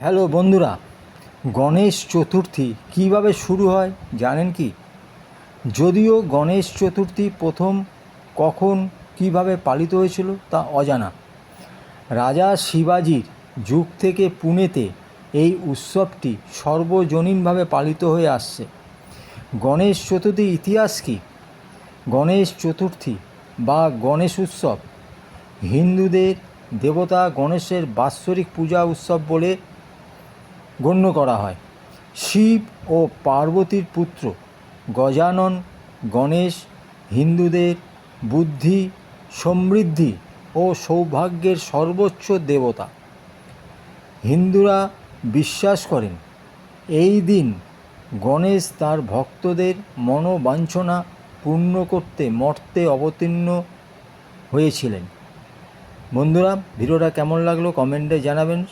Hello বন্ধুরা, গণেশ চতুর্থী কীভাবে শুরু হয় জানেন কি? যদিও গণেশ চতুর্থী প্রথম কখন কীভাবে পালিত হয়েছিল তা অজানা। রাজা শিবাজির যুগ থেকে পুনেতে এই উৎসবটি সর্বজনীনভাবে পালিত হয়ে আসছে। গণেশ চতুর্থীর ইতিহাস কী? গণেশ চতুর্থী বা গণেশ উৎসব হিন্দুদের দেবতা গণেশের বাৎসরিক পূজা উৎসব বলে গণ্য করা হয়। শিব ও পার্বতীর পুত্র গজানন গণেশ হিন্দুদের বুদ্ধি, সমৃদ্ধি ও সৌভাগ্যের সর্বোচ্চ দেবতা। হিন্দুরা বিশ্বাস করেন এই দিন গণেশ তার ভক্তদের মনোবাঞ্ছনা পূর্ণ করতে মর্তে অবতীর্ণ হয়েছিলেন। বন্ধুরা, ভিডিওটা কেমন লাগলো কমেন্টে জানাবেন।